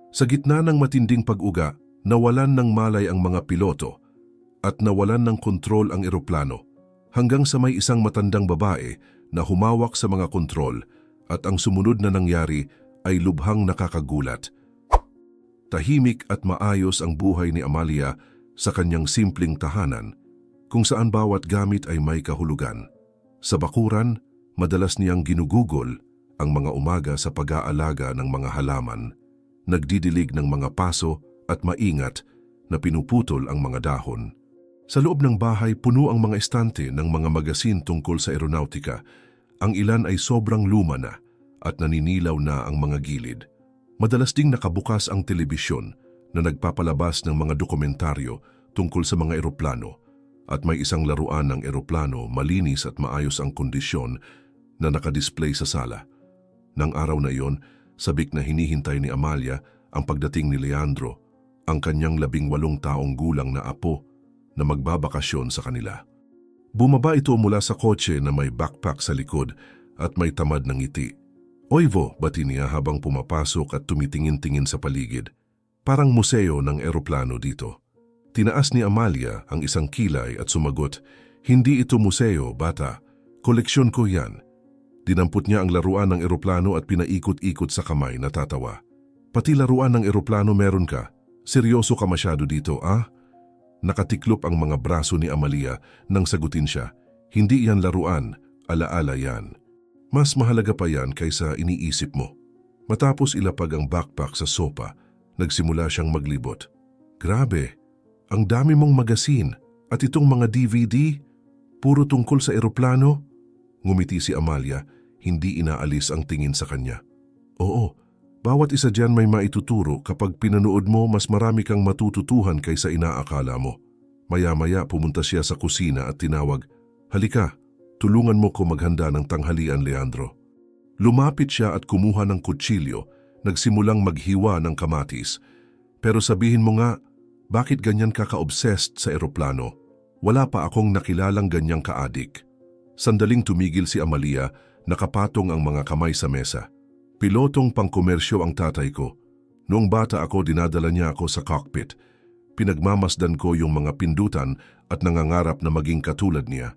Sa gitna ng matinding pag-uga, nawalan ng malay ang mga piloto at nawalan ng kontrol ang eroplano hanggang sa may isang matandang babae na humawak sa mga kontrol at ang sumunod na nangyari ay lubhang nakakagulat. Tahimik at maayos ang buhay ni Amalia sa kanyang simpleng tahanan kung saan bawat gamit ay may kahulugan. Sa bakuran, madalas niyang ginugugol ang mga umaga sa pag-aalaga ng mga halaman, nagdidilig ng mga paso at maingat na pinuputol ang mga dahon. Sa loob ng bahay, puno ang mga estante ng mga magasin tungkol sa aeronautika. Ang ilan ay sobrang luma na at naninilaw na ang mga gilid. Madalas ding nakabukas ang telebisyon na nagpapalabas ng mga dokumentaryo tungkol sa mga eroplano at may isang laruan ng eroplano, malinis at maayos ang kondisyon na nakadisplay sa sala. Nang araw na iyon, sabik na hinihintay ni Amalia ang pagdating ni Leandro, ang kanyang 18 taong gulang na apo na magbabakasyon sa kanila. Bumaba ito mula sa kotse na may backpack sa likod at may tamad ng ngiti. "Oivo," bati niya habang pumapasok at tumitingin-tingin sa paligid. "Parang museo ng eroplano dito." Tinaas ni Amalia ang isang kilay at sumagot, "Hindi ito museo, bata. Koleksyon ko yan." Dinampot niya ang laruan ng eroplano at pinaikot-ikot sa kamay, natatawa. "Pati laruan ng eroplano meron ka? Seryoso ka masyado dito, ah?" Nakatiklop ang mga braso ni Amalia nang sagutin siya, "Hindi yan laruan, alaala yan. Mas mahalaga pa yan kaysa iniisip mo." Matapos ilapag ang backpack sa sopa, nagsimula siyang maglibot. "Grabe, ang dami mong magasin at itong mga DVD, puro tungkol sa eroplano?" Ngumiti si Amalia, hindi inaalis ang tingin sa kanya. "Oo, bawat isa dyan may maituturo. Kapag pinanood mo, mas marami kang matututuhan kaysa inaakala mo." Maya-maya pumunta siya sa kusina at tinawag, "Halika, tulungan mo ko maghanda ng tanghalian, Leandro." Lumapit siya at kumuha ng kutsilyo, nagsimulang maghiwa ng kamatis. "Pero sabihin mo nga, bakit ganyan ka ka-obsessed sa eroplano? Wala pa akong nakilalang ganyang kaadik." Sandaling tumigil si Amalia, nakapatong ang mga kamay sa mesa. "Pilotong pangkomersyo ang tatay ko. Noong bata ako, dinadala niya ako sa cockpit. Pinagmamasdan ko yung mga pindutan at nangangarap na maging katulad niya."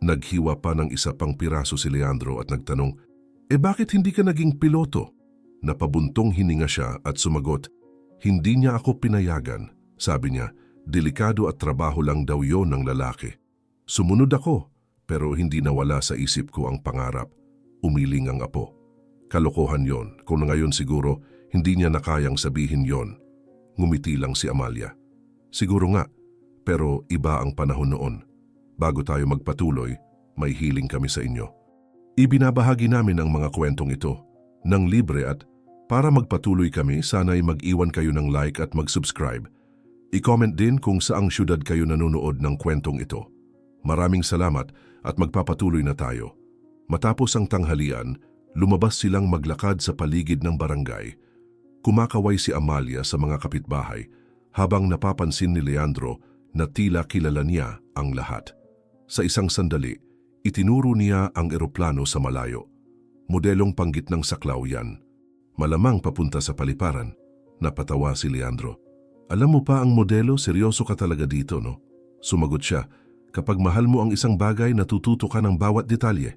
Naghiwa pa ng isa pang piraso si Leandro at nagtanong, "Bakit hindi ka naging piloto?" Napabuntong hininga siya at sumagot, "Hindi niya ako pinayagan." Sabi niya, delikado at trabaho lang daw yon ng lalaki. Sumunod ako, pero hindi nawala sa isip ko ang pangarap. Umiling ang apo. Kalokohan yon. Kung ngayon siguro, hindi niya nakayang sabihin yon. Ngumiti lang si Amalia. "Siguro nga, pero iba ang panahon noon. Bago tayo magpatuloy, may hiling kami sa inyo. Ibinabahagi namin ang mga kwentong ito ng libre at para magpatuloy kami, sana'y mag-iwan kayo ng like at mag-subscribe. I-comment din kung saang syudad kayo nanonood ng kwentong ito. Maraming salamat at magpapatuloy na tayo." Matapos ang tanghalian, lumabas silang maglakad sa paligid ng barangay. Kumakaway si Amalia sa mga kapitbahay habang napapansin ni Leandro na tila kilala niya ang lahat. Sa isang sandali, itinuro niya ang eroplano sa malayo. Modelong panggitnang saklaw yan. "Malamang papunta sa paliparan." Napatawa si Leandro. "Alam mo pa ang modelo, seryoso ka talaga dito, no?" Sumagot siya, "Kapag mahal mo ang isang bagay, natututo ka ng bawat detalye."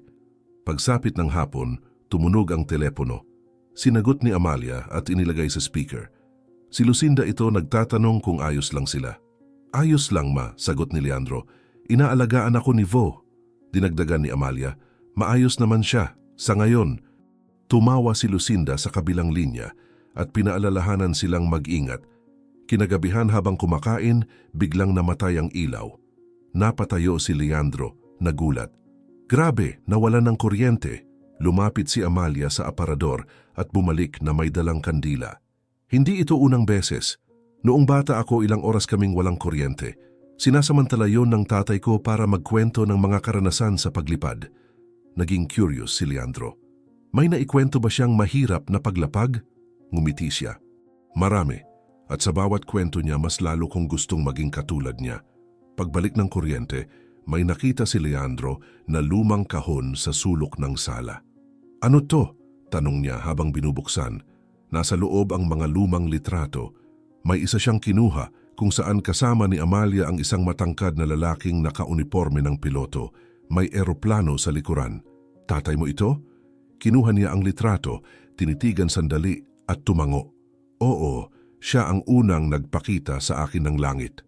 Pagsapit ng hapon, tumunog ang telepono. Sinagot ni Amalia at inilagay sa speaker. Si Lucinda ito, nagtatanong kung ayos lang sila. "Ayos lang, ma," sagot ni Leandro. "Inaalagaan ako ni Vo." Dinagdagan ni Amalia, "Maayos naman siya, sa ngayon." Tumawa si Lucinda sa kabilang linya at pinaalalahanan silang mag-ingat. Kinagabihan habang kumakain, biglang namatay ang ilaw. Napatayo si Leandro, nagulat. "Grabe, nawalan ng kuryente." Lumapit si Amalia sa aparador at bumalik na may dalang kandila. "Hindi ito unang beses. Noong bata ako, ilang oras kaming walang kuryente. Sinasamantala yon ng tatay ko para magkwento ng mga karanasan sa paglipad." Naging curious si Leandro. "May naikwento ba siyang mahirap na paglapag?" Ngumiti siya. "Marami. At sa bawat kwento niya, mas lalo kong gustong maging katulad niya." Pagbalik ng kuryente, may nakita si Leandro na lumang kahon sa sulok ng sala. "Ano to?" tanong niya habang binubuksan. Nasa loob ang mga lumang litrato. May isa siyang kinuha kung saan kasama ni Amalia ang isang matangkad na lalaking nakauniforme ng piloto. May eroplano sa likuran. Tatay mo ito? Kinuha niya ang litrato, tinitigan sandali at tumango. Oo, siya ang unang nagpakita sa akin ng langit.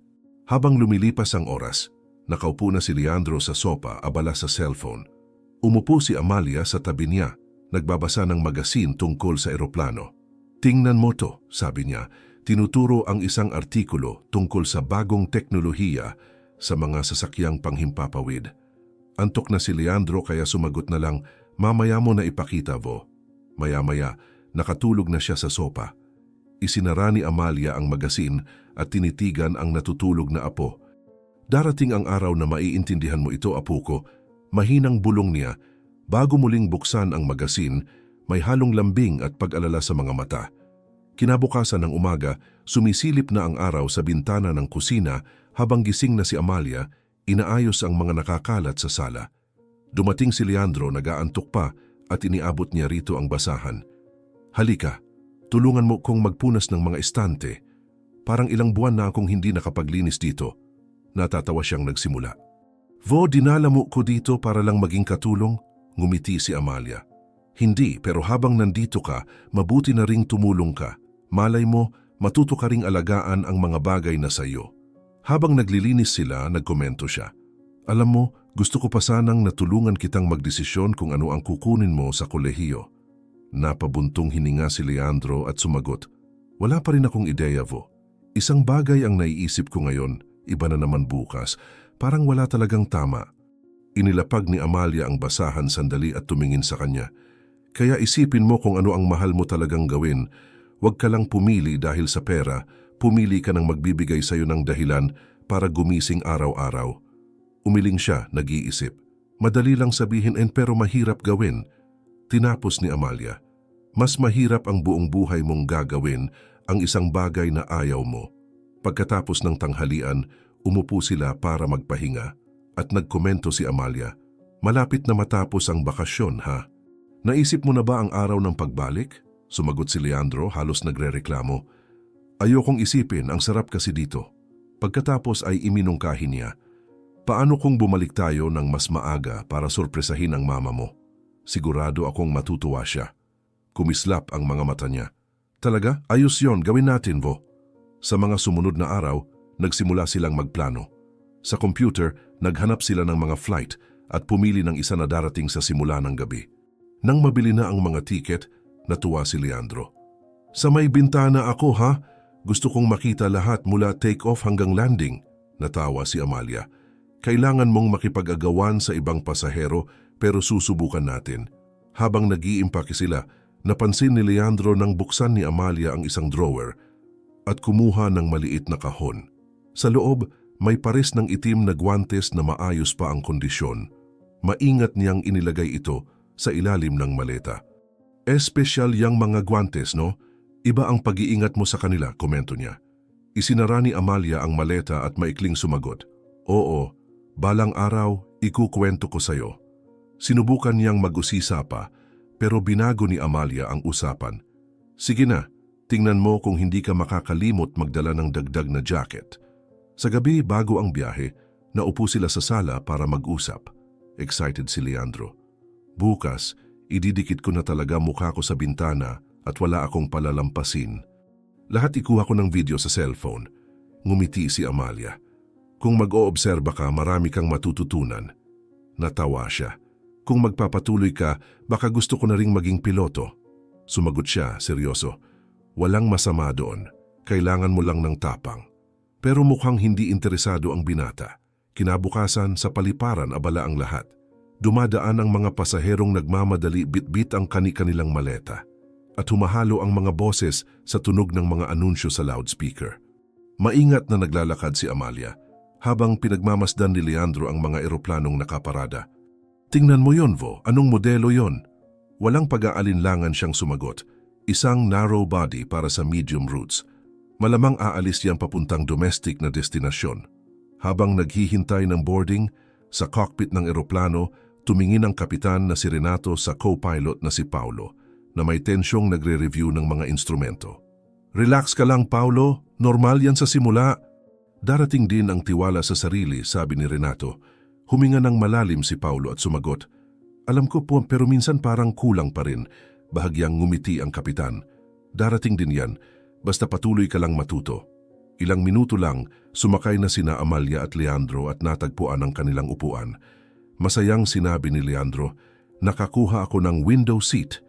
Habang lumilipas ang oras, nakaupo na si Leandro sa sopa abala sa cellphone. Umupo si Amalia sa tabi niya, nagbabasa ng magasin tungkol sa eroplano. Tingnan mo to, sabi niya, tinuturo ang isang artikulo tungkol sa bagong teknolohiya sa mga sasakyang panghimpapawid. Antok na si Leandro kaya sumagot na lang, mamaya mo na ipakita, Vo. Maya-maya, nakatulog na siya sa sopa. Isinara ni Amalia ang magasin at tinitigan ang natutulog na apo. Darating ang araw na maiintindihan mo ito, apo ko. Mahinang bulong niya. Bago muling buksan ang magasin, may halong lambing at pag-alala sa mga mata. Kinabukasan ng umaga, sumisilip na ang araw sa bintana ng kusina habang gising na si Amalia, inaayos ang mga nakakalat sa sala. Dumating si Leandro, nag-aantok pa at iniabot niya rito ang basahan. Halika, tulungan mo kong magpunas ng mga estante. Parang ilang buwan na akong hindi nakapaglinis dito. Natatawa siyang nagsimula. Vo, dinala mo ko dito para lang maging katulong? Ngumiti si Amalia. Hindi, pero habang nandito ka, mabuti na ring tumulong ka. Malay mo, matuto ka ring alagaan ang mga bagay na sa iyo. Habang naglilinis sila, nagkomento siya. Alam mo, gusto ko pa sanang natulungan kitang magdesisyon kung ano ang kukunin mo sa kolehiyo. Napabuntong hininga si Leandro at sumagot. Wala pa rin akong ideya, Vo. Isang bagay ang naiisip ko ngayon, iba na naman bukas. Parang wala talagang tama. Inilapag ni Amalia ang basahan sandali at tumingin sa kanya. Kaya isipin mo kung ano ang mahal mo talagang gawin. Huwag ka lang pumili dahil sa pera. Pumili ka ng magbibigay sa iyo ng dahilan para gumising araw-araw. Umiling siya, nag-iisip. Madali lang sabihin pero mahirap gawin. Tinapos ni Amalia. Mas mahirap ang buong buhay mong gagawin ang isang bagay na ayaw mo. Pagkatapos ng tanghalian, umupo sila para magpahinga at nagkomento si Amalia. Malapit na matapos ang bakasyon, ha? Naisip mo na ba ang araw ng pagbalik? Sumagot si Leandro, halos nagrereklamo. Ayokong isipin, ang sarap kasi dito. Pagkatapos ay iminungkahi niya. Paano kung bumalik tayo ng mas maaga para sorpresahin ang mama mo? Sigurado akong matutuwa siya. Kumislap ang mga mata niya. Talaga? Ayos yon, gawin natin, Vo. Sa mga sumunod na araw, nagsimula silang magplano. Sa computer, naghanap sila ng mga flight at pumili ng isa na darating sa simula ng gabi. Nang mabili na ang mga tiket, natuwa si Leandro. Sa may bintana ako, ha? Gusto kong makita lahat mula take-off hanggang landing. Natawa si Amalia. Kailangan mong makipag-agawan sa ibang pasahero pero susubukan natin. Habang nag-iimpake sila, napansin ni Leandro nang buksan ni Amalia ang isang drawer at kumuha ng maliit na kahon. Sa loob, may pares ng itim na gwantes na maayos pa ang kondisyon. Maingat niyang inilagay ito sa ilalim ng maleta. Espesyal yang mga gwantes, no? Iba ang pag-iingat mo sa kanila, komento niya. Isinara ni Amalia ang maleta at maikling sumagot. Oo, balang araw, ikukwento ko sa'yo. Sinubukan niyang mag-usisa pa, pero binago ni Amalia ang usapan. Sige na, tingnan mo kung hindi ka makakalimot magdala ng dagdag na jacket. Sa gabi, bago ang biyahe, naupo sila sa sala para mag-usap. Excited si Leandro. Bukas, ididikit ko na talaga mukha ko sa bintana at wala akong palalampasin. Lahat ikuha ko ng video sa cellphone. Ngumiti si Amalia. Kung mag-oobserba ka, marami kang matututunan. Natawa siya. Kung magpapatuloy ka, baka gusto ko na ring maging piloto. Sumagot siya, seryoso. Walang masama doon. Kailangan mo lang ng tapang. Pero mukhang hindi interesado ang binata. Kinabukasan, sa paliparan abala ang lahat. Dumadaan ang mga pasaherong nagmamadali bitbit ang kani-kanilang maleta. At humahalo ang mga boses sa tunog ng mga anunsyo sa loudspeaker. Maingat na naglalakad si Amalia habang pinagmamasdan ni Leandro ang mga eroplanong nakaparada. Tingnan mo yon, Vo. Anong modelo yon? Walang pag-aalinlangan siyang sumagot. Isang narrow body para sa medium routes. Malamang aalis yan papuntang domestic na destinasyon. Habang naghihintay ng boarding, sa cockpit ng eroplano, tumingin ang kapitan na si Renato sa co-pilot na si Paulo. na may tensyong nagre-review ng mga instrumento. Relax ka lang, Paulo. Normal yan sa simula. Darating din ang tiwala sa sarili, sabi ni Renato. Huminga ng malalim si Paulo at sumagot. Alam ko po, pero minsan parang kulang pa rin. Bahagyang ngumiti ang kapitan. Darating din yan. Basta patuloy ka lang matuto. Ilang minuto lang, sumakay na sina Amalia at Leandro at natagpuan ang kanilang upuan. Masayang sinabi ni Leandro, nakakuha ako ng window seat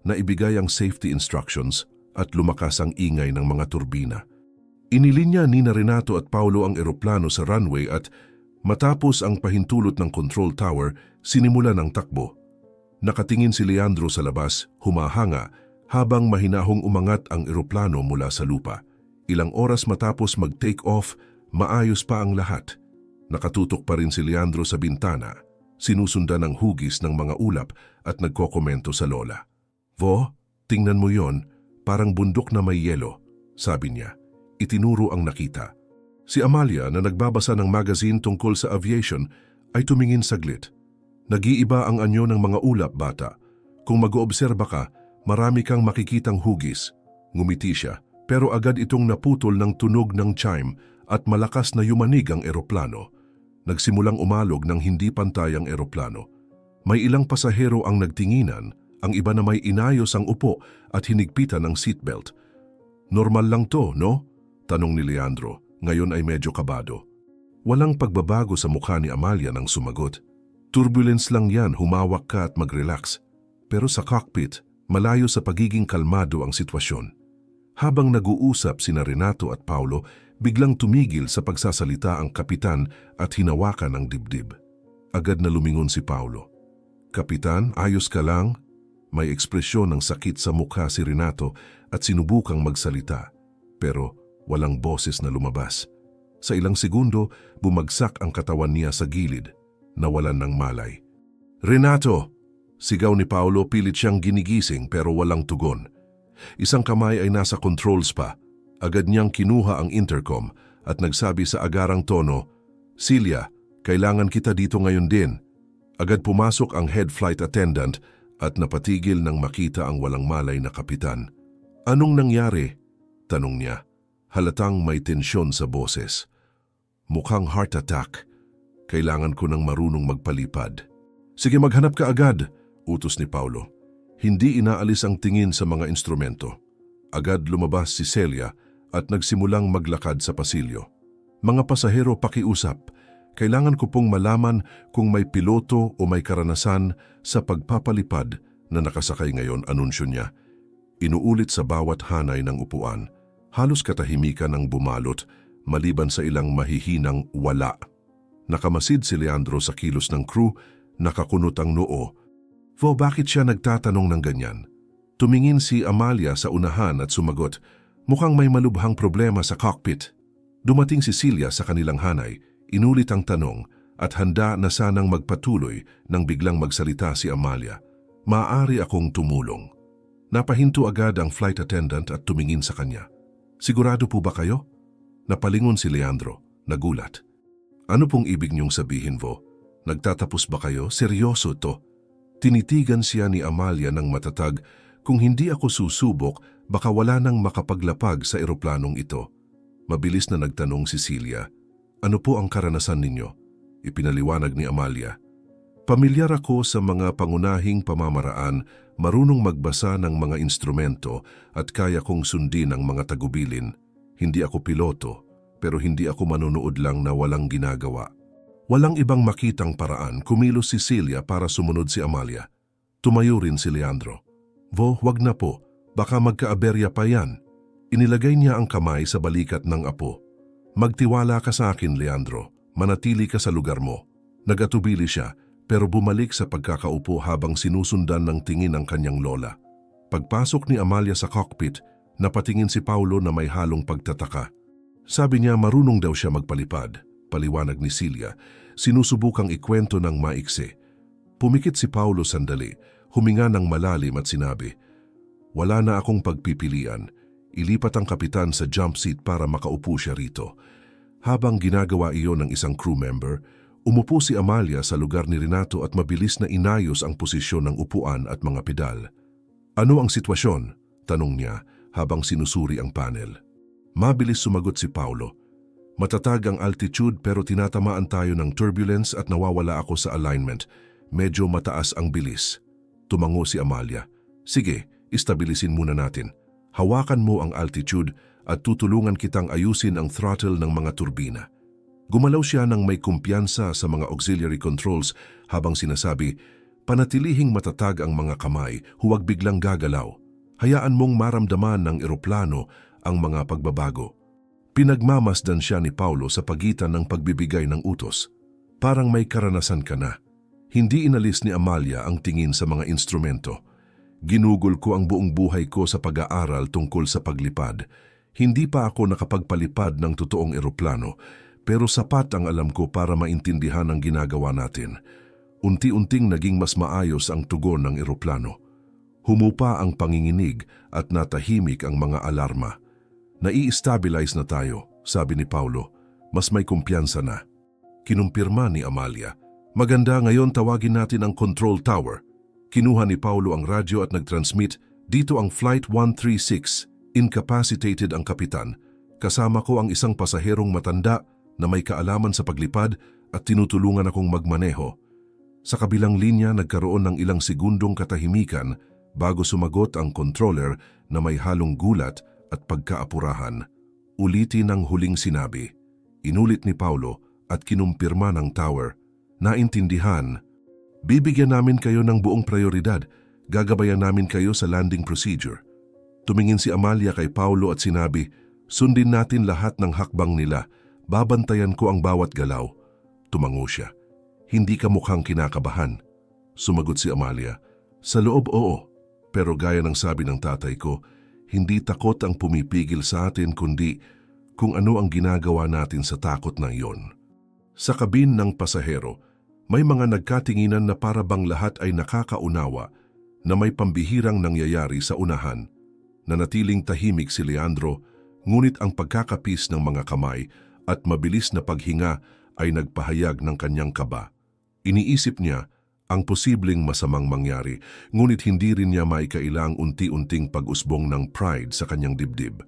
na ibigay ang safety instructions at lumakas ang ingay ng mga turbina. Inilinya ni Renato at Paulo ang eroplano sa runway at matapos ang pahintulot ng control tower, sinimulan ang takbo. Nakatingin si Leandro sa labas, humahanga, habang mahinahong umangat ang eroplano mula sa lupa. Ilang oras matapos mag-take off, maayos pa ang lahat. Nakatutok pa rin si Leandro sa bintana, sinusundan ng hugis ng mga ulap at nagkokomento sa lola. Vo, tingnan mo yon, parang bundok na may yelo, sabi niya. Itinuro ang nakita. Si Amalia na nagbabasa ng magazine tungkol sa aviation ay tumingin saglit. Nag-iiba ang anyo ng mga ulap, bata. Kung mag-oobserba ka, marami kang makikitang hugis. Ngumiti siya, pero agad itong naputol ng tunog ng chime at malakas na yumanig ang eroplano. Nagsimulang umalog ng hindi pantay ang eroplano. May ilang pasahero ang nagtinginan, ang iba na may inayos ang upo at hinigpitan ng seatbelt. Normal lang to, no? Tanong ni Leandro. Ngayon ay medyo kabado. Walang pagbabago sa mukha ni Amalia nang sumagot. Turbulence lang yan, humawak ka at mag-relax. Pero sa cockpit, malayo sa pagiging kalmado ang sitwasyon. Habang nag-uusap sina Renato at Paulo, biglang tumigil sa pagsasalita ang kapitan at hinawakan ang dibdib. Agad na lumingon si Paulo. Kapitan, ayos ka lang? May ekspresyon ng sakit sa mukha si Renato at sinubukang magsalita. Pero walang boses na lumabas. Sa ilang segundo, bumagsak ang katawan niya sa gilid, nawalan ng malay. Renato! Sigaw ni Paulo, pilit siyang ginigising pero walang tugon. Isang kamay ay nasa controls pa. Agad niyang kinuha ang intercom at nagsabi sa agarang tono, Celia, kailangan kita dito ngayon din. Agad pumasok ang head flight attendant at napatigil nang makita ang walang malay na kapitan. Anong nangyari? Tanong niya. Halatang may tensyon sa boses. Mukhang heart attack. Kailangan ko ng marunong magpalipad. Sige, maghanap ka agad, utos ni Paulo. Hindi inaalis ang tingin sa mga instrumento. Agad lumabas si Celia at nagsimulang maglakad sa pasilyo. Mga pasahero, pakiusap. Kailangan ko pong malaman kung may piloto o may karanasan sa pagpapalipad na nakasakay ngayon, anunsyo niya. Inuulit sa bawat hanay ng upuan. Halos katahimikan ang bumalot, maliban sa ilang mahihinang wala. Nakamasid si Leandro sa kilos ng crew, nakakunot ang noo. Vo, bakit siya nagtatanong ng ganyan? Tumingin si Amalia sa unahan at sumagot, mukhang may malubhang problema sa cockpit. Dumating si Celia sa kanilang hanay, inulit ang tanong at handa na sanang magpatuloy nang biglang magsalita si Amalia. Maaari akong tumulong. Napahinto agad ang flight attendant at tumingin sa kanya. Sigurado po ba kayo? Napalingon si Leandro, nagulat. Ano pong ibig niyong sabihin, Vo? Nagtatapos ba kayo? Seryoso to? Tinitigan siya ni Amalia ng matatag, kung hindi ako susubok, baka wala nang makapaglapag sa eroplanong ito. Mabilis na nagtanong si Celia. Ano po ang karanasan ninyo? Ipinaliwanag ni Amalia. Pamilyar ako sa mga pangunahing pamamaraan, marunong magbasa ng mga instrumento at kaya kong sundin ang mga tagubilin. Hindi ako piloto, pero hindi ako manonood lang na walang ginagawa. Walang ibang makitang paraan, kumilos si Celia para sumunod si Amalia. Tumayo rin si Leandro. Vo, wag na po, baka magkaaberya pa yan. Inilagay niya ang kamay sa balikat ng apo. Magtiwala ka sa akin, Leandro. Manatili ka sa lugar mo. Nagatubili siya, pero bumalik sa pagkakaupo habang sinusundan ng tingin ang kanyang lola. Pagpasok ni Amalia sa cockpit, napatingin si Paulo na may halong pagtataka. Sabi niya marunong daw siya magpalipad. Paliwanag ni Celia, sinusubukang ikwento ng maiksi. Pumikit si Paulo sandali, huminga ng malalim at sinabi, wala na akong pagpipilian. Ilipat ang kapitan sa jump seat para makaupo siya rito. Habang ginagawa iyon ng isang crew member, umupo si Amalia sa lugar ni Renato at mabilis na inayos ang posisyon ng upuan at mga pedal. Ano ang sitwasyon? Tanong niya habang sinusuri ang panel. Mabilis sumagot si Paulo. Matatag ang altitude pero tinatamaan tayo ng turbulence at nawawala ako sa alignment. Medyo mataas ang bilis. Tumango si Amalia. Sige, istabilisin muna natin. Hawakan mo ang altitude at tutulungan kitang ayusin ang throttle ng mga turbina. Gumalaw siya ng may kumpiyansa sa mga auxiliary controls habang sinasabi, "Panatilihing matatag ang mga kamay, huwag biglang gagalaw. Hayaan mong maramdaman ng eroplano ang mga pagbabago." Pinagmamasdan siya ni Paulo sa pagitan ng pagbibigay ng utos. Parang may karanasan ka na. Hindi inalis ni Amalia ang tingin sa mga instrumento. Ginugol ko ang buong buhay ko sa pag-aaral tungkol sa paglipad. Hindi pa ako nakapagpalipad ng totoong eroplano, pero sapat ang alam ko para maintindihan ang ginagawa natin. Unti-unting naging mas maayos ang tugon ng eroplano. Humupa ang panginginig at natahimik ang mga alarma. "Nai-stabilize na tayo," sabi ni Paulo. "Mas may kumpiyansa na." Kinumpirma ni Amalia. "Maganda, ngayon tawagin natin ang control tower." Kinuha ni Paulo ang radyo at nag-transmit, "Dito ang Flight 136, incapacitated ang kapitan. Kasama ko ang isang pasaherong matanda na may kaalaman sa paglipad at tinutulungan akong magmaneho." Sa kabilang linya, nagkaroon ng ilang segundong katahimikan bago sumagot ang controller na may halong gulat at pagkaapurahan. Ulitin ang huling sinabi. Inulit ni Paulo at kinumpirma ng tower. "Naintindihan. Bibigyan namin kayo ng buong prioridad. Gagabayan namin kayo sa landing procedure." Tumingin si Amalia kay Paulo at sinabi, "Sundin natin lahat ng hakbang nila. Babantayan ko ang bawat galaw." Tumango siya. "Hindi ka mukhang kinakabahan." Sumagot si Amalia, "Sa loob, oo. Pero gaya ng sabi ng tatay ko, hindi takot ang pumipigil sa atin kundi kung ano ang ginagawa natin sa takot na iyon." Sa kabin ng pasahero, may mga nagkatinginan na para bang lahat ay nakakaunawa na may pambihirang nangyayari sa unahan. Nanatiling tahimik si Leandro, ngunit ang pagkakapis ng mga kamay at mabilis na paghinga ay nagpahayag ng kanyang kaba. Iniisip niya ang posibleng masamang mangyari, ngunit hindi rin niya maikailang unti-unting pag-usbong ng pride sa kanyang dibdib.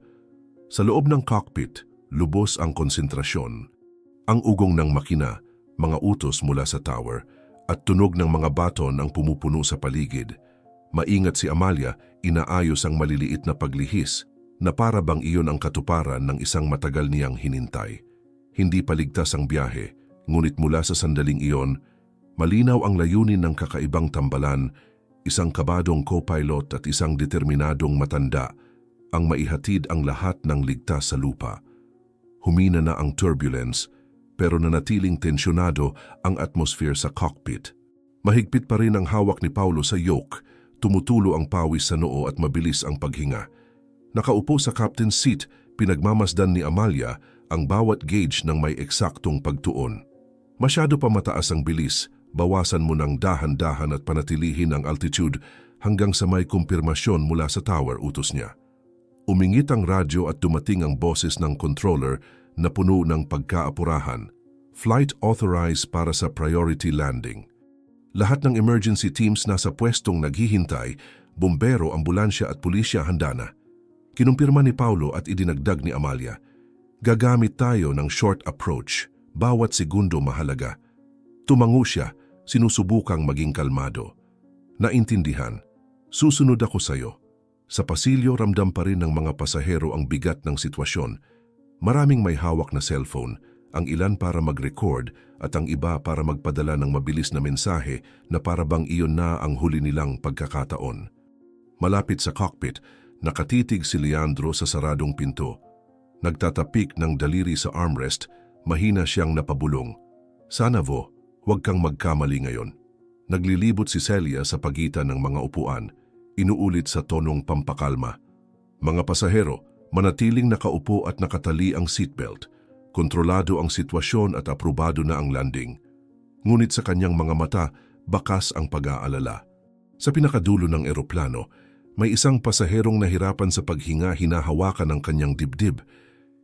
Sa loob ng cockpit, lubos ang konsentrasyon. Ang ugong ng makina, mga utos mula sa tower, at tunog ng mga baton ang pumupuno sa paligid. Maingat si Amalia, inaayos ang maliliit na paglihis na para bang iyon ang katuparan ng isang matagal niyang hinintay. Hindi paligtas ang biyahe, ngunit mula sa sandaling iyon, malinaw ang layunin ng kakaibang tambalan, isang kabadong co-pilot at isang determinadong matanda ang maihatid ang lahat ng ligtas sa lupa. Humina na ang turbulence, pero nanatiling tensyonado ang atmosphere sa cockpit. Mahigpit pa rin ang hawak ni Paulo sa yoke, tumutulo ang pawis sa noo at mabilis ang paghinga. Nakaupo sa captain's seat, pinagmamasdan ni Amalia ang bawat gauge ng may eksaktong pagtuon. Masyado pa mataas ang bilis, bawasan mo ng dahan-dahan at panatilihin ang altitude hanggang sa may kumpirmasyon mula sa tower, utos niya. Umingit ang radyo at dumating ang boses ng controller na puno ng pagkaapurahan. "Flight authorized para sa priority landing." Lahat ng emergency teams nasa pwestong naghihintay, bumbero, ambulansya at pulisya handa na. Kinumpirma ni Paulo at idinagdag ni Amalia, "Gagamit tayo ng short approach, bawat segundo mahalaga." Tumango siya, sinusubukang maging kalmado. "Naintindihan. Susunod ako sa iyo." Sa pasilyo, ramdam pa rin ng mga pasahero ang bigat ng sitwasyon. Maraming may hawak na cellphone, ang ilan para mag-record at ang iba para magpadala ng mabilis na mensahe na para bang iyon na ang huli nilang pagkakataon. Malapit sa cockpit, nakatitig si Leandro sa saradong pinto. Nagtatapik ng daliri sa armrest, mahina siyang napabulong. "Sana, Vo, huwag kang magkamali ngayon." Naglilibot si Celia sa pagitan ng mga upuan, inuulit sa tonong pampakalma. "Mga pasahero, manatiling nakaupo at nakatali ang seatbelt. Kontrolado ang sitwasyon at aprobado na ang landing." Ngunit sa kanyang mga mata, bakas ang pag-aalala. Sa pinakadulo ng eroplano, may isang pasaherong nahirapan sa paghinga, hinahawakan ng kanyang dibdib.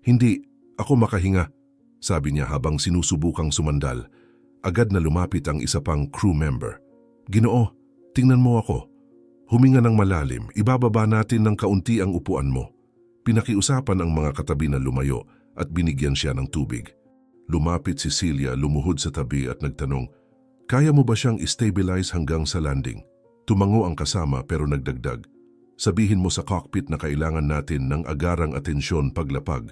"Hindi, ako makahinga," sabi niya habang sinusubukang sumandal. Agad na lumapit ang isa pang crew member. "Ginoo, tingnan mo ako." Huminga ng malalim, ibababa natin ng kaunti ang upuan mo. Pinakiusapan ang mga katabi na lumayo at binigyan siya ng tubig. Lumapit si Celia, lumuhod sa tabi at nagtanong, "Kaya mo ba siyang i-stabilize hanggang sa landing?" Tumango ang kasama pero nagdagdag, "Sabihin mo sa cockpit na kailangan natin ng agarang atensyon paglapag."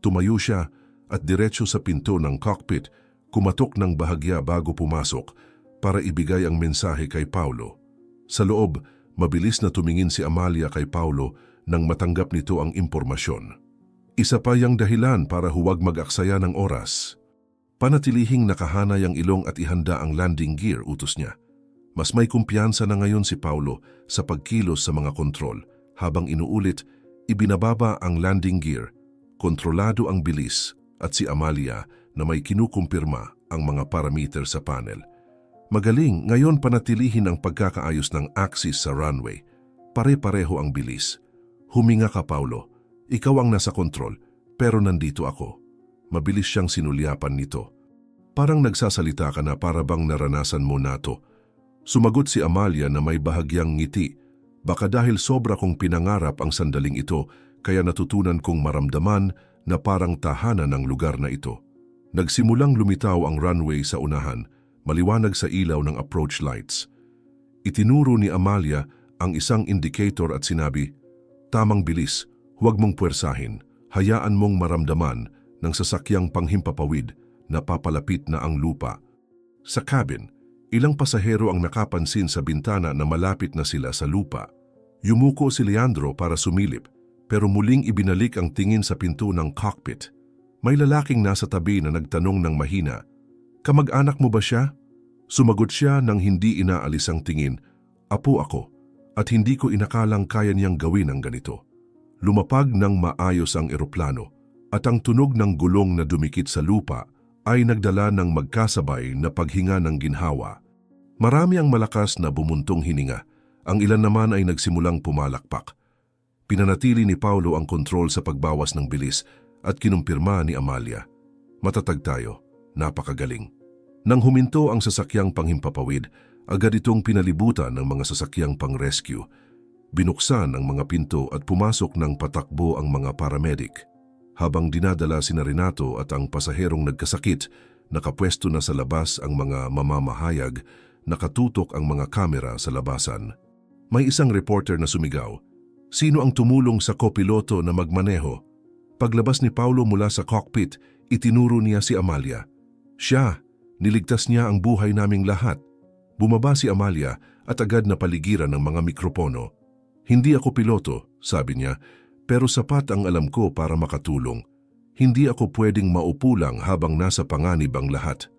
Tumayo siya at diretso sa pinto ng cockpit, kumatok ng bahagya bago pumasok para ibigay ang mensahe kay Paulo. Sa loob, mabilis na tumingin si Amalia kay Paulo nang matanggap nito ang impormasyon. Isa pa yang dahilan para huwag mag-aksaya ng oras. Panatilihing nakahanay ang ilong at ihanda ang landing gear, utos niya. Mas may kumpiyansa na ngayon si Paulo sa pagkilos sa mga kontrol. Habang inuulit, ibinababa ang landing gear, kontrolado ang bilis at si Amalia na may kinukumpirma ang mga parameter sa panel. Magaling, ngayon panatilihin ang pagkakaayos ng axis sa runway. Pare-pareho ang bilis. Huminga ka, Paulo. Ikaw ang nasa kontrol, pero nandito ako. Mabilis siyang sinulyapan nito. Parang nagsasalita ka na para bang naranasan mo na to. Sumagot si Amalia na may bahagyang ngiti. Baka dahil sobra kong pinangarap ang sandaling ito, kaya natutunan kong maramdaman na parang tahanan ng lugar na ito. Nagsimulang lumitaw ang runway sa unahan, maliwanag sa ilaw ng approach lights. Itinuro ni Amalia ang isang indicator at sinabi, "Tamang bilis, huwag mong puwersahin, hayaan mong maramdaman ng sasakyang panghimpapawid na papalapit na ang lupa." Sa cabin, ilang pasahero ang nakapansin sa bintana na malapit na sila sa lupa. Yumuko si Leandro para sumilip, pero muling ibinalik ang tingin sa pinto ng cockpit. May lalaking nasa tabi na nagtanong ng mahina, "Kamag-anak mo ba siya?" Sumagot siya nang hindi inaalis ang tingin, "Apo ako, at hindi ko inakalang kaya niyang gawin ang ganito." Lumapag ng maayos ang eroplano at ang tunog ng gulong na dumikit sa lupa ay nagdala ng magkasabay na paghinga ng ginhawa. Marami ang malakas na bumuntong hininga, ang ilan naman ay nagsimulang pumalakpak. Pinanatili ni Paulo ang kontrol sa pagbawas ng bilis at kinumpirma ni Amalia, "Matatag tayo, napakagaling." Nang huminto ang sasakyang panghimpapawid, agad itong pinalibutan ng mga sasakyang pang-rescue. Binuksan ang mga pinto at pumasok ng patakbo ang mga paramedic. Habang dinadala sina Renato at ang pasaherong nagkasakit, nakapwesto na sa labas ang mga mamamahayag, nakatutok ang mga kamera sa labasan. May isang reporter na sumigaw, "Sino ang tumulong sa kopiloto na magmaneho?" Paglabas ni Paulo mula sa cockpit, itinuro niya si Amalia. "Siya, niligtas niya ang buhay naming lahat." Bumaba si Amalia at agad na paligiran ng mga mikropono. "Hindi ako piloto," sabi niya, "pero sapat ang alam ko para makatulong. Hindi ako pwedeng maupo lang habang nasa panganib ang lahat."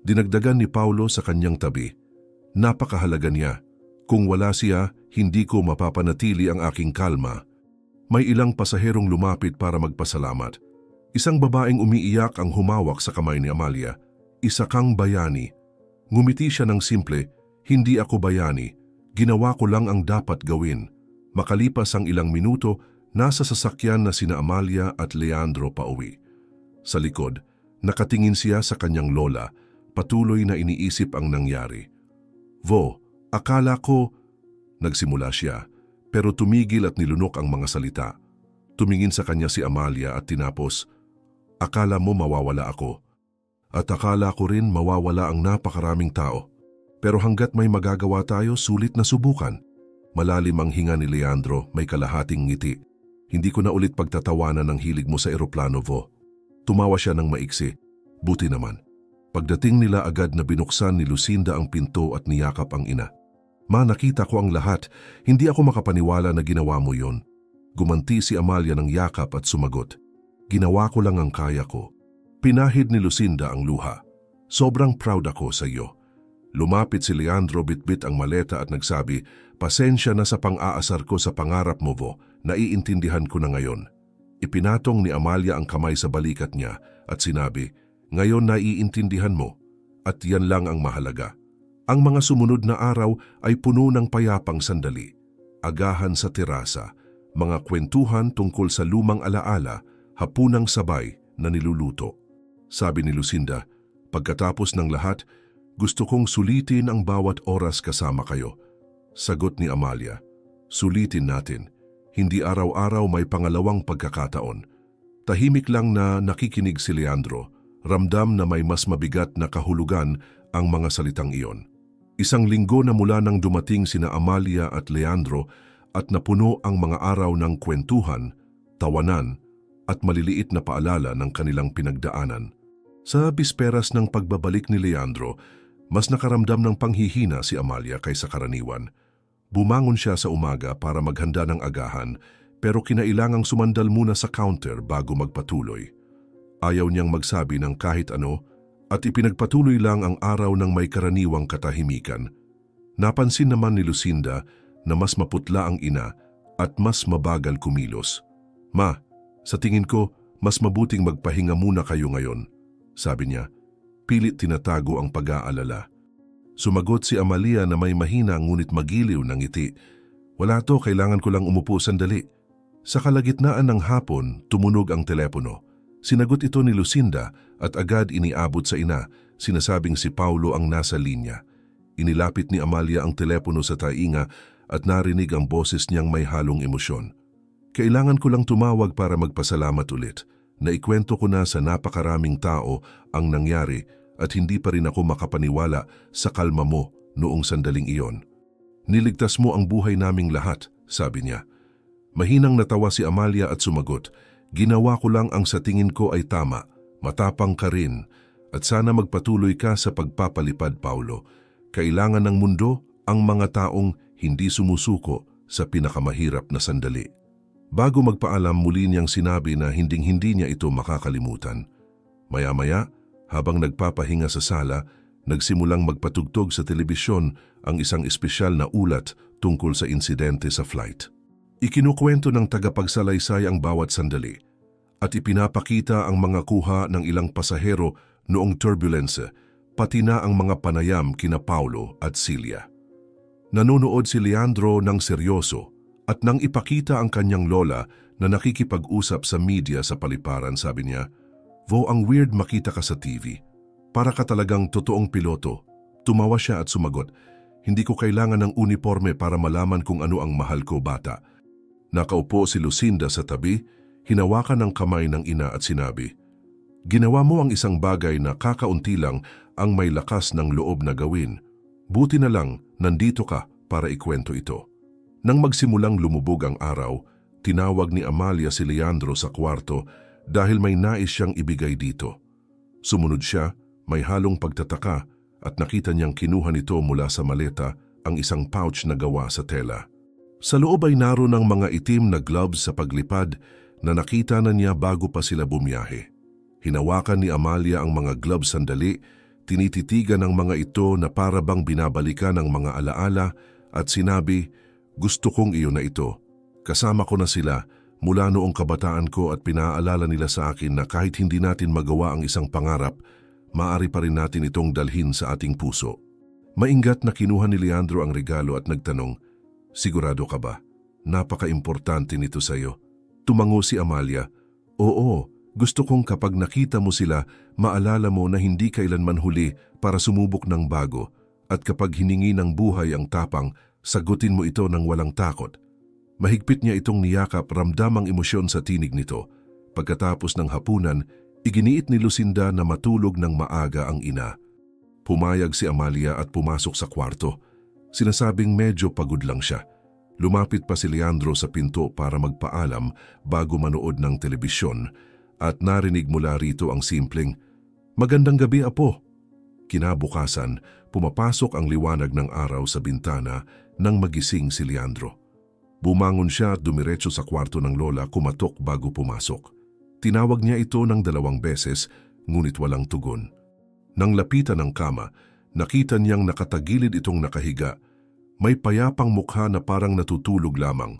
Dinagdagan ni Paulo sa kanyang tabi, "Napakahalaga niya. Kung wala siya, hindi ko mapapanatili ang aking kalma." May ilang pasaherong lumapit para magpasalamat. Isang babaeng umiiyak ang humawak sa kamay ni Amalia. "Isa kang bayani." Ngumiti siya ng simple, "Hindi ako bayani. Ginawa ko lang ang dapat gawin." Makalipas ang ilang minuto, nasa sasakyan na sina Amalia at Leandro pauwi. Sa likod, nakatingin siya sa kanyang lola, patuloy na iniisip ang nangyari. "Vo, akala ko..." Nagsimula siya, pero tumigil at nilunok ang mga salita. Tumingin sa kanya si Amalia at tinapos, "Akala mo mawawala ako. At akala ko rin mawawala ang napakaraming tao. Pero hanggat may magagawa tayo, sulit na subukan." Malalim ang hinga ni Leandro, may kalahating ngiti. "Hindi ko na ulit pagtatawanan ng hilig mo sa eroplano, Vo." Tumawa siya ng maiksi. "Buti naman." Pagdating nila agad na binuksan ni Lucinda ang pinto at niyakap ang ina. "Ma, nakita ko ang lahat. Hindi ako makapaniwala na ginawa mo yon." Gumanti si Amalia ng yakap at sumagot, "Ginawa ko lang ang kaya ko." Pinahid ni Lucinda ang luha. "Sobrang proud ako sa iyo." Lumapit si Leandro, bitbit ang maleta at nagsabi, "Pasensya na sa pang-aasar ko sa pangarap mo, Vo. Naiintindihan ko na ngayon." Ipinatong ni Amalia ang kamay sa balikat niya at sinabi, "Ngayon naiintindihan mo, at yan lang ang mahalaga." Ang mga sumunod na araw ay puno ng payapang sandali. Agahan sa terasa, mga kwentuhan tungkol sa lumang alaala, hapunang sabay na niluluto. Sabi ni Lucinda, "Pagkatapos ng lahat, gusto kong sulitin ang bawat oras kasama kayo." Sagot ni Amalia, Sulitin natin, hindi araw-araw may pangalawang pagkakataon. Tahimik lang na nakikinig si Leandro, ramdam na may mas mabigat na kahulugan ang mga salitang iyon. Isang linggo na mula nang dumating sina Amalia at Leandro at napuno ang mga araw ng kwentuhan, tawanan at maliliit na paalala ng kanilang pinagdaanan. Sa bisperas ng pagbabalik ni Leandro, mas nakaramdam ng panghihina si Amalia kaysa karaniwan. Bumangon siya sa umaga para maghanda ng agahan pero kinailangang sumandal muna sa counter bago magpatuloy. Ayaw niyang magsabi ng kahit ano at ipinagpatuloy lang ang araw ng may karaniwang katahimikan. Napansin naman ni Lucinda na mas maputla ang ina at mas mabagal kumilos. "Ma, sa tingin ko mas mabuting magpahinga muna kayo ngayon," sabi niya. Pilit tinatago ang pag-aalala. Sumagot si Amalia na may mahina ngunit magiliw ng ngiti. "Wala to, kailangan ko lang umupo sandali." Sa kalagitnaan ng hapon, tumunog ang telepono. Sinagot ito ni Lucinda at agad iniabot sa ina, sinasabing si Paulo ang nasa linya. Inilapit ni Amalia ang telepono sa tainga at narinig ang boses niyang may halong emosyon. "Kailangan ko lang tumawag para magpasalamat ulit. Naikwento ko na sa napakaraming tao ang nangyari at hindi pa rin ako makapaniwala sa kalma mo noong sandaling iyon. Niligtas mo ang buhay naming lahat," sabi niya. Mahinang natawa si Amalia at sumagot, "Ginawa ko lang ang sa tingin ko ay tama, matapang ka rin, at sana magpatuloy ka sa pagpapalipad, Paulo. Kailangan ng mundo ang mga taong hindi sumusuko sa pinakamahirap na sandali." Bago magpaalam, muli niyang sinabi na hinding-hindi niya ito makakalimutan. Maya-maya, habang nagpapahinga sa sala, nagsimulang magpatugtog sa telebisyon ang isang espesyal na ulat tungkol sa insidente sa flight. Ikinukwento ng tagapagsalaysay ang bawat sandali at ipinapakita ang mga kuha ng ilang pasahero noong turbulence, pati na ang mga panayam kina Paulo at Celia. Nanonood si Leandro ng seryoso at nang ipakita ang kanyang lola na nakikipag-usap sa media sa paliparan, sabi niya, "Vo, ang weird makita ka sa TV. Para ka talagang totoong piloto." Tumawa siya at sumagot, "Hindi ko kailangan ng uniforme para malaman kung ano ang mahal ko, bata." Nakaupo si Lucinda sa tabi, hinawakan ng kamay ng ina at sinabi, "Ginawa mo ang isang bagay na kakaunti lang ang may lakas ng loob na gawin. Buti na lang nandito ka para ikwento ito." Nang magsimulang lumubog ang araw, tinawag ni Amalia si Leandro sa kwarto dahil may nais siyang ibigay dito. Sumunod siya, may halong pagtataka at nakita niyang kinuha nito mula sa maleta ang isang pouch na gawa sa tela. Sa loob ay naroon ang mga itim na gloves sa paglipad na nakita na niya bago pa sila bumiyahe. Hinawakan ni Amalia ang mga gloves sandali, tinititigan ng mga ito na para bang binabalikan ang mga alaala at sinabi, "Gusto kong iyon na ito. Kasama ko na sila mula noong kabataan ko at pinaalala nila sa akin na kahit hindi natin magawa ang isang pangarap, maaari pa rin natin itong dalhin sa ating puso." Maingat na kinuha ni Leandro ang regalo at nagtanong, "Sigurado ka ba? Napaka-importante nito sa iyo." Tumango si Amalia, "Oo, gusto kong kapag nakita mo sila, maalala mo na hindi kailanman huli para sumubok ng bago at kapag hiningi ng buhay ang tapang, sagutin mo ito ng walang takot." Mahigpit niya itong niyakap, ramdam ang emosyon sa tinig nito. Pagkatapos ng hapunan, iginiit ni Lucinda na matulog ng maaga ang ina. Pumayag si Amalia at pumasok sa kwarto. Sinasabing medyo pagod lang siya. Lumapit pa si Leandro sa pinto para magpaalam bago manood ng telebisyon at narinig mula rito ang simpleng, "Magandang gabi, apo." Kinabukasan, pumapasok ang liwanag ng araw sa bintana nang magising si Leandro. Bumangon siya at dumiretso sa kwarto ng lola, kumatok bago pumasok. Tinawag niya ito ng 2 beses, ngunit walang tugon. Nang lapitan ng kama, nakita niyang nakatagilid itong nakahiga. May payapang mukha na parang natutulog lamang.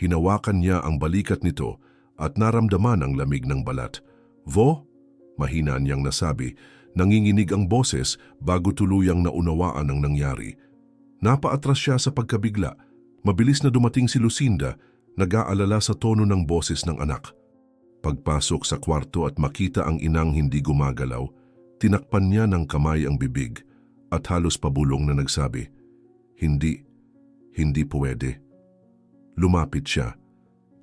Hinawakan niya ang balikat nito at naramdaman ang lamig ng balat. "Vo?" Mahina niyang nasabi, nanginginig ang boses bago tuluyang naunawaan ang nangyari. Napaatras siya sa pagkabigla. Mabilis na dumating si Lucinda, nag-aalala sa tono ng boses ng anak. Pagpasok sa kwarto at makita ang inang hindi gumagalaw, tinakpan niya ng kamay ang bibig at halos pabulong na nagsabi, Hindi pwede. Lumapit siya.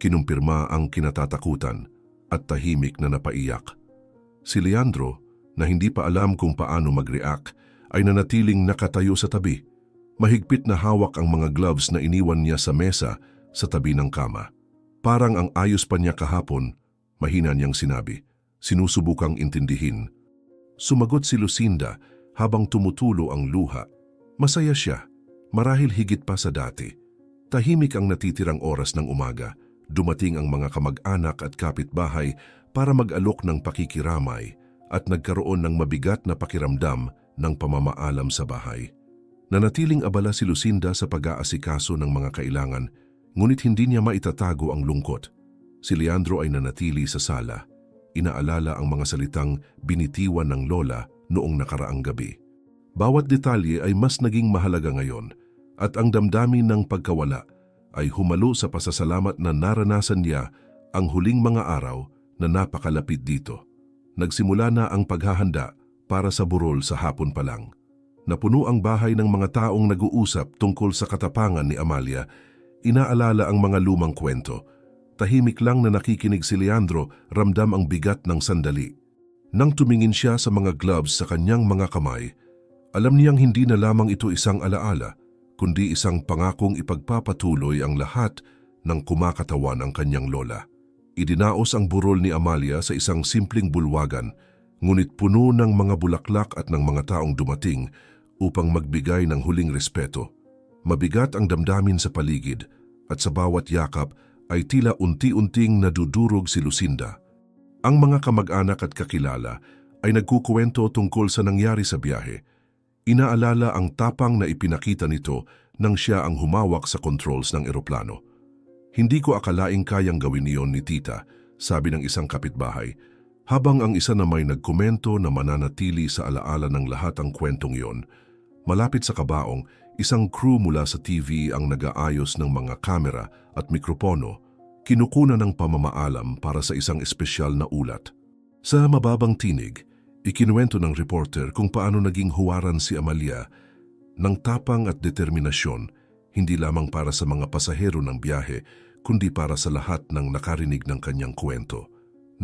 Kinumpirma ang kinatatakutan at tahimik na napaiyak. Si Leandro, na hindi pa alam kung paano mag-react, ay nanatiling nakatayo sa tabi. Mahigpit na hawak ang mga gloves na iniwan niya sa mesa sa tabi ng kama. Parang ang ayos pa niya kahapon, mahina niyang sinabi, sinusubukang intindihin. Sumagot si Lucinda habang tumutulo ang luha. Masaya siya, marahil higit pa sa dati. Tahimik ang natitirang oras ng umaga. Dumating ang mga kamag-anak at kapitbahay para mag-alok ng pakikiramay at nagkaroon ng mabigat na pakiramdam ng pamamaalam sa bahay. Nanatiling abala si Lucinda sa pag-aasikaso ng mga kailangan, ngunit hindi niya maitatago ang lungkot. Si Leandro ay nanatili sa sala. Inaalala ang mga salitang binitiwan ng lola noong nakaraang gabi. Bawat detalye ay mas naging mahalaga ngayon at ang damdamin ng pagkawala ay humalo sa pasasalamat na naranasan niya ang huling mga araw na napakalapit dito. Nagsimula na ang paghahanda para sa burol sa hapon pa lang. Napuno ang bahay ng mga taong nag-uusap tungkol sa katapangan ni Amalia. Inaalala ang mga lumang kwento. Tahimik lang na nakikinig si Leandro, ramdam ang bigat ng sandali. Nang tumingin siya sa mga gloves sa kanyang mga kamay, alam niyang hindi na lamang ito isang alaala, kundi isang pangakong ipagpapatuloy ang lahat ng kumakatawan ang kanyang lola. Idinaos ang burol ni Amalia sa isang simpleng bulwagan, ngunit puno ng mga bulaklak at ng mga taong dumating upang magbigay ng huling respeto. Mabigat ang damdamin sa paligid at sa bawat yakap ay tila unti-unting nadudurog si Lucinda. Ang mga kamag-anak at kakilala ay nagkukuwento tungkol sa nangyari sa biyahe. Inaalala ang tapang na ipinakita nito nang siya ang humawak sa controls ng eroplano. Hindi ko akalaing kayang gawin niyon ni tita, sabi ng isang kapitbahay, habang ang isa na may nagkomento na mananatili sa alaala ng lahat ang kwentong iyon. Malapit sa kabaong, isang crew mula sa TV ang nag-aayos ng mga kamera at mikropono, kinukuna ng pamamaalam para sa isang espesyal na ulat. Sa mababang tinig, ikinuwento ng reporter kung paano naging huwaran si Amalia ng tapang at determinasyon, hindi lamang para sa mga pasahero ng biyahe, kundi para sa lahat ng nakarinig ng kanyang kwento.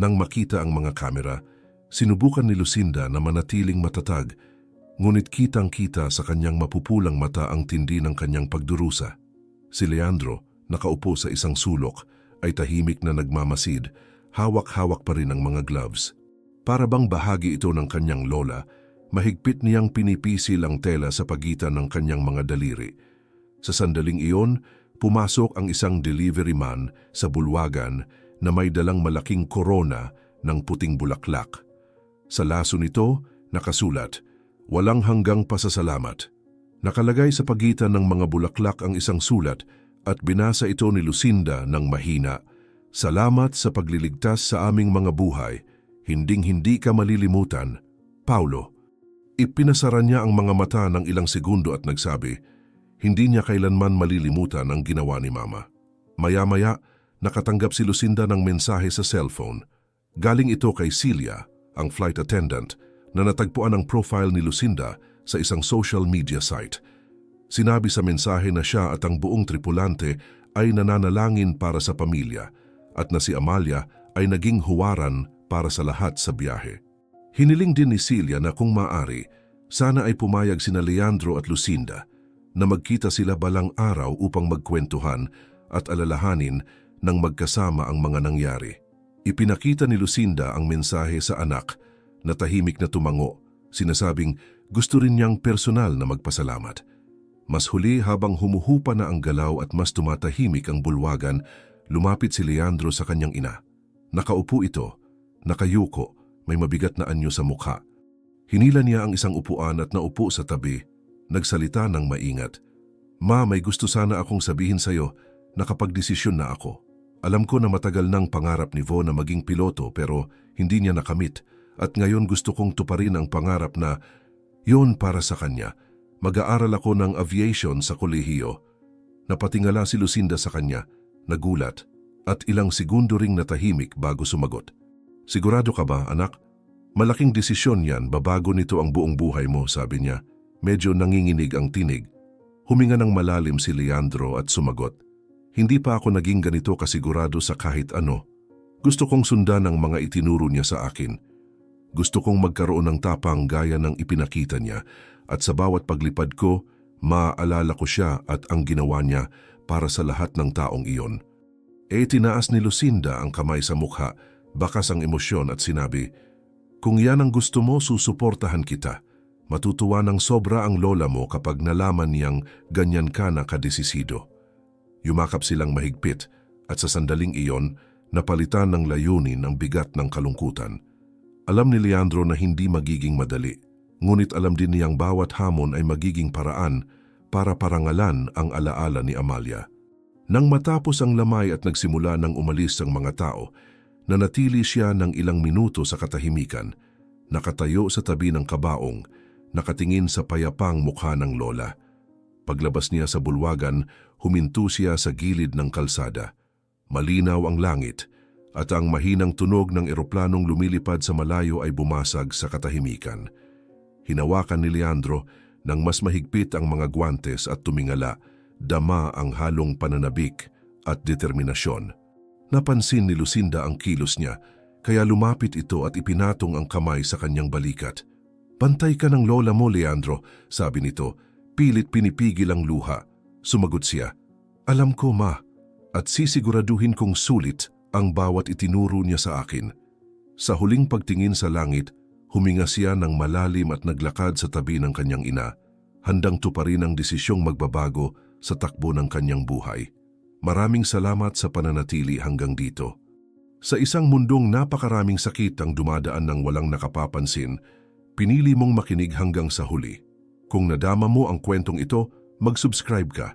Nang makita ang mga kamera, sinubukan ni Lucinda na manatiling matatag, ngunit kitang-kita sa kanyang mapupulang mata ang tindi ng kanyang pagdurusa. Si Leandro, nakaupo sa isang sulok, ay tahimik na nagmamasid, hawak-hawak pa rin ang mga gloves. Para bang bahagi ito ng kanyang lola, mahigpit niyang pinipisil ang tela sa pagitan ng kanyang mga daliri. Sa sandaling iyon, pumasok ang isang delivery man sa bulwagan na may dalang malaking korona ng puting bulaklak. Sa laso nito, nakasulat, "Walang hanggang pasasalamat." Nakalagay sa pagitan ng mga bulaklak ang isang sulat at binasa ito ni Lucinda ng mahina, "Salamat sa pagliligtas sa aming mga buhay. Hinding-hindi ka malilimutan, Paulo." Ipinasara niya ang mga mata ng ilang segundo at nagsabi, hindi niya kailanman malilimutan ang ginawa ni Mama. Maya-maya, nakatanggap si Lucinda ng mensahe sa cellphone. Galing ito kay Celia, ang flight attendant, na natagpuan ang profile ni Lucinda sa isang social media site. Sinabi sa mensahe na siya at ang buong tripulante ay nananalangin para sa pamilya at na si Amalia ay naging huwaran para sa lahat sa biyahe. Hiniling din ni Celia na kung maaari, sana ay pumayag sina Leandro at Lucinda na magkita sila balang araw upang magkwentuhan at alalahanin ng magkasama ang mga nangyari. Ipinakita ni Lucinda ang mensahe sa anak na tahimik na tumango, sinasabing gusto rin niyang personal na magpasalamat. Mas huli habang humuhupa na ang galaw at mas tumatahimik ang bulwagan, lumapit si Leandro sa kanyang ina. Nakaupo ito, nakayuko, may mabigat na anyo sa mukha. Hinila niya ang isang upuan at naupo sa tabi, nagsalita ng maingat. "Ma, may gusto sana akong sabihin sa'yo, nakapagdesisyon na ako. Alam ko na matagal nang pangarap ni Vo na maging piloto pero hindi niya nakamit at ngayon gusto kong tuparin ang pangarap na yun para sa kanya. Mag-aaral ako ng aviation sa kolehiyo." Napatingala si Lucinda sa kanya, nagulat, at ilang segundo ring natahimik bago sumagot. "Sigurado ka ba, anak? Malaking desisyon yan, babago nito ang buong buhay mo," sabi niya. Medyo nanginginig ang tinig. Huminga ng malalim si Leandro at sumagot, Hindi pa ako naging ganito kasigurado sa kahit ano. Gusto kong sundan ang mga itinuro niya sa akin. Gusto kong magkaroon ng tapang gaya ng ipinakita niya at sa bawat paglipad ko, maaalala ko siya at ang ginawa niya para sa lahat ng taong iyon. Tinaas ni Lucinda ang kamay sa mukha, bakas ang emosyon at sinabi, "Kung yan ang gusto mo, susuportahan kita. Matutuwa ng sobra ang lola mo kapag nalaman niyang ganyan ka na kadesisido." Yumakap silang mahigpit at sa sandaling iyon, napalitan ng layunin ang bigat ng kalungkutan. Alam ni Leandro na hindi magiging madali, ngunit alam din niyang bawat hamon ay magiging paraan para parangalan ang alaala ni Amalia. Nang matapos ang lamay at nagsimula ng umalis ang mga tao, nanatili siya ng ilang minuto sa katahimikan, nakatayo sa tabi ng kabaong, nakatingin sa payapang mukha ng lola. Paglabas niya sa bulwagan, huminto siya sa gilid ng kalsada. Malinaw ang langit at ang mahinang tunog ng eroplanong lumilipad sa malayo ay bumasag sa katahimikan. Hinawakan ni Leandro ng mas mahigpit ang mga guwantes at tumingala, dama ang halong pananabik at determinasyon. Napansin ni Lucinda ang kilos niya, kaya lumapit ito at ipinatong ang kamay sa kanyang balikat. "Bantay ka ng lola mo, Leandro," sabi nito. Pilit pinipigil ang luha. Sumagot siya, "Alam ko, ma, at sisiguraduhin kong sulit ang bawat itinuro niya sa akin." Sa huling pagtingin sa langit, huminga siya ng malalim at naglakad sa tabi ng kanyang ina, handang tuparin ang desisyong magbabago sa takbo ng kanyang buhay. Maraming salamat sa pananatili hanggang dito. Sa isang mundong napakaraming sakit ang dumadaan ng walang nakapapansin, pinili mong makinig hanggang sa huli. Kung nadama mo ang kwentong ito, mag-subscribe ka.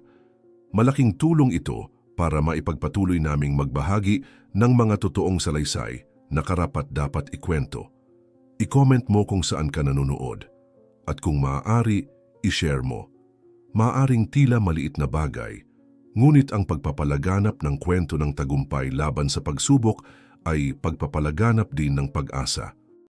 Malaking tulong ito para maipagpatuloy naming magbahagi ng mga totoong salaysay na karapat-dapat ikwento. I-comment mo kung saan ka nanonood. At kung maaari, i-share mo. Maaring tila maliit na bagay, ngunit ang pagpapalaganap ng kwento ng tagumpay laban sa pagsubok ay pagpapalaganap din ng pag-asa.